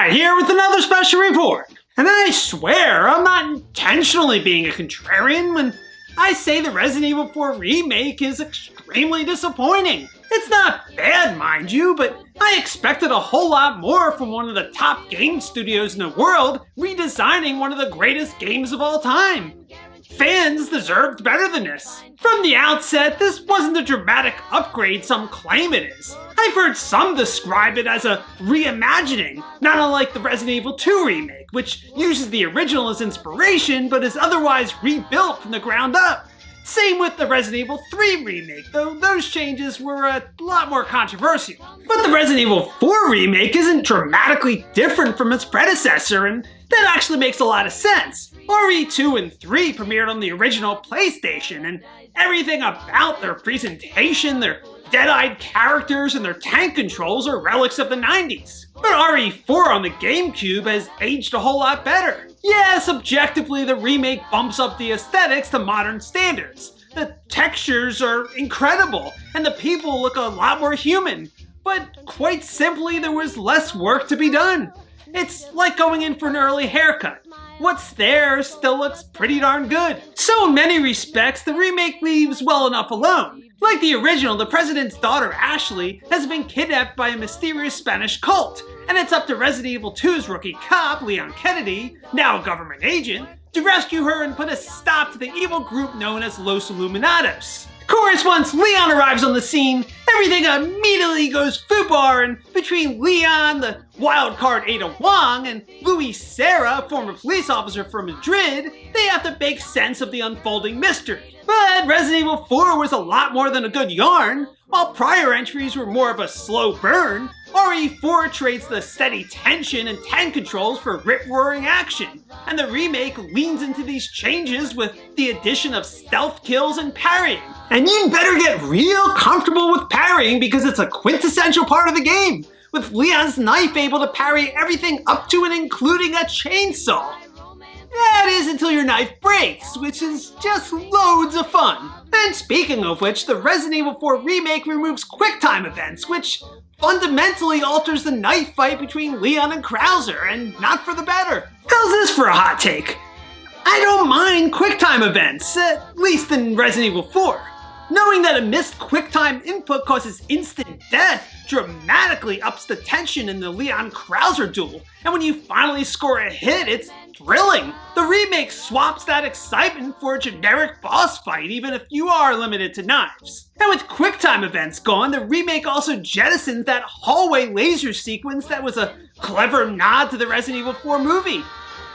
Guy here with another special report. And I swear I'm not intentionally being a contrarian when I say the Resident Evil 4 Remake is extremely disappointing. It's not bad, mind you, but I expected a whole lot more from one of the top game studios in the world redesigning one of the greatest games of all time. Fans deserved better than this. From the outset, this wasn't the dramatic upgrade some claim it is. I've heard some describe it as a reimagining, not unlike the Resident Evil 2 remake, which uses the original as inspiration but is otherwise rebuilt from the ground up. Same with the Resident Evil 3 remake, though those changes were a lot more controversial. But the Resident Evil 4 remake isn't dramatically different from its predecessor, and that actually makes a lot of sense. RE2 and 3 premiered on the original PlayStation, and everything about their presentation, their dead-eyed characters, and their tank controls are relics of the 90s. But RE4 on the GameCube has aged a whole lot better. Yes, objectively the remake bumps up the aesthetics to modern standards. The textures are incredible, and the people look a lot more human. But quite simply, there was less work to be done. It's like going in for an early haircut. What's there still looks pretty darn good. So in many respects, the remake leaves well enough alone. Like the original, the president's daughter, Ashley, has been kidnapped by a mysterious Spanish cult, and it's up to Resident Evil 2's rookie cop, Leon Kennedy, now a government agent, to rescue her and put a stop to the evil group known as Los Illuminados. Of course, once Leon arrives on the scene, everything immediately goes foobar, and between Leon, the wildcard Ada Wong, and Luis Serra, former police officer from Madrid, they have to make sense of the unfolding mystery. But Resident Evil 4 was a lot more than a good yarn. While prior entries were more of a slow burn, RE4 trades the steady tension and tank controls for rip-roaring action, and the remake leans into these changes with the addition of stealth kills and parrying. And you'd better get real comfortable with parrying because it's a quintessential part of the game, with Leon's knife able to parry everything up to and including a chainsaw. That is until your knife breaks, which is just loads of fun. And speaking of which, the Resident Evil 4 Remake removes QuickTime events, which fundamentally alters the knife fight between Leon and Krauser, and not for the better. How's this for a hot take? I don't mind QuickTime events, at least in Resident Evil 4. Knowing that a missed QuickTime input causes instant death dramatically ups the tension in the Leon-Krauser duel, and when you finally score a hit, it's thrilling. The remake swaps that excitement for a generic boss fight, even if you are limited to knives. And with QuickTime events gone, the remake also jettisons that hallway laser sequence that was a clever nod to the Resident Evil 4 movie.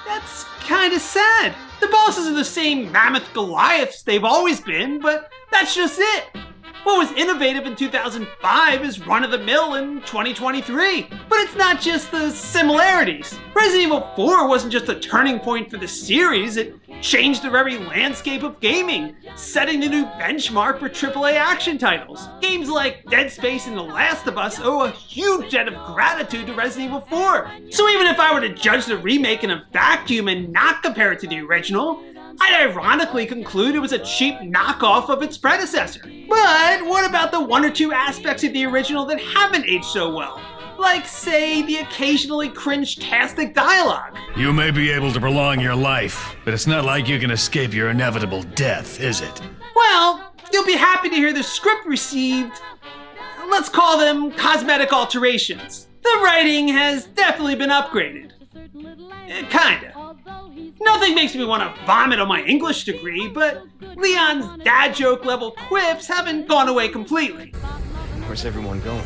That's kinda sad. The bosses are the same mammoth Goliaths they've always been, but that's just it. What was innovative in 2005 is run-of-the-mill in 2023. But it's not just the similarities. Resident Evil 4 wasn't just a turning point for the series, it changed the very landscape of gaming, setting the new benchmark for AAA action titles. Games like Dead Space and The Last of Us owe a huge debt of gratitude to Resident Evil 4. So even if I were to judge the remake in a vacuum and not compare it to the original, I'd ironically conclude it was a cheap knockoff of its predecessor. But what about the one or two aspects of the original that haven't aged so well? Like, say, the occasionally cringe-tastic dialogue. You may be able to prolong your life, but it's not like you can escape your inevitable death, is it? Well, you'll be happy to hear the script received, let's call them cosmetic alterations. The writing has definitely been upgraded. Kinda. Nothing makes me want to vomit on my English degree, but Leon's dad joke level quips haven't gone away completely. Where's everyone going?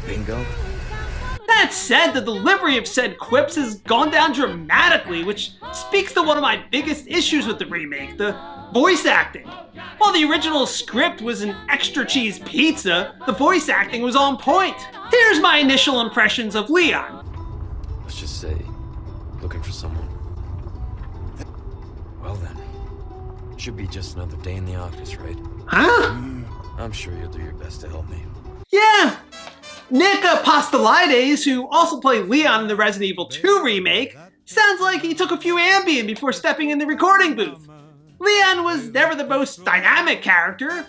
Bingo? That said, the delivery of said quips has gone down dramatically, which speaks to one of my biggest issues with the remake, the voice acting. While the original script was an extra cheese pizza, the voice acting was on point. Here's my initial impressions of Leon. Let's just say, looking for someone. Well then, should be just another day in the office, right? Huh? I'm sure you'll do your best to help me. Yeah. Nick Apostolides, who also played Leon in the Resident Evil 2 remake, sounds like he took a few Ambien before stepping in the recording booth. Leon was never the most dynamic character.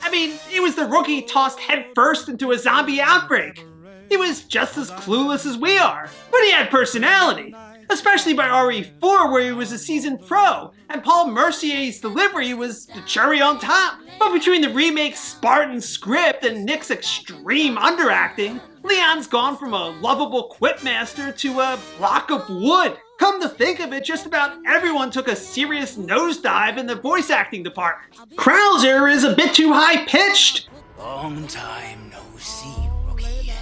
I mean, he was the rookie tossed headfirst into a zombie outbreak. He was just as clueless as we are, but he had personality. Especially by RE4 where he was a seasoned pro, and Paul Mercier's delivery was the cherry on top. But between the remake's Spartan script and Nick's extreme underacting, Leon's gone from a lovable quipmaster to a block of wood. Come to think of it, just about everyone took a serious nosedive in the voice acting department. Krauser is a bit too high-pitched. Long time no see, rookie.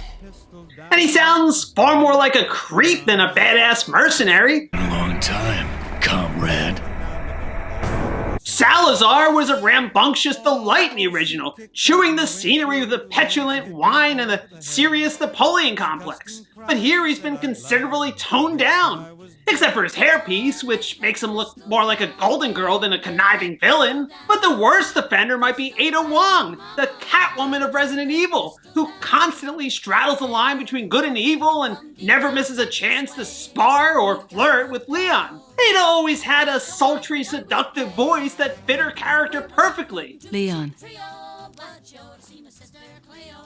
And he sounds far more like a creep than a badass mercenary. Long time, comrade. Salazar was a rambunctious delight in the original, chewing the scenery with a petulant whine and the serious Napoleon complex. But here he's been considerably toned down. Except for his hairpiece, which makes him look more like a golden girl than a conniving villain. But the worst offender might be Ada Wong, the Catwoman of Resident Evil, who constantly straddles the line between good and evil and never misses a chance to spar or flirt with Leon. Ada always had a sultry, seductive voice that fit her character perfectly. Leon.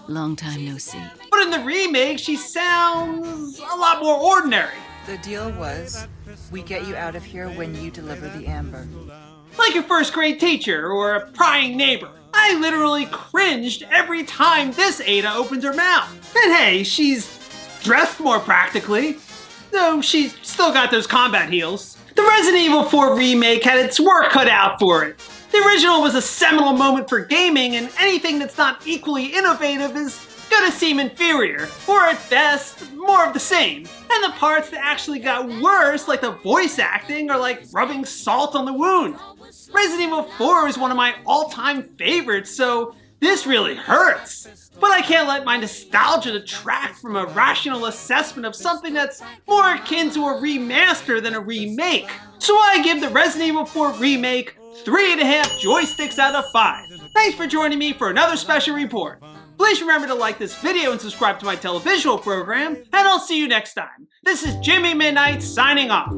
Long time no see. But in the remake, she sounds a lot more ordinary. The deal was, we get you out of here when you deliver the amber. Like a first grade teacher or a prying neighbor. I literally cringed every time this Ada opened her mouth. And hey, she's dressed more practically, though she's still got those combat heels. The Resident Evil 4 remake had its work cut out for it. The original was a seminal moment for gaming, and anything that's not equally innovative is gonna seem inferior, or at best, more of the same. And the parts that actually got worse, like the voice acting, are like rubbing salt on the wound. Resident Evil 4 is one of my all-time favorites, so this really hurts. But I can't let my nostalgia detract from a rational assessment of something that's more akin to a remaster than a remake. So I give the Resident Evil 4 remake 3.5 joysticks out of 5. Thanks for joining me for another special report. Please remember to like this video and subscribe to my televisual program, and I'll see you next time. This is Jimmy Midnight signing off.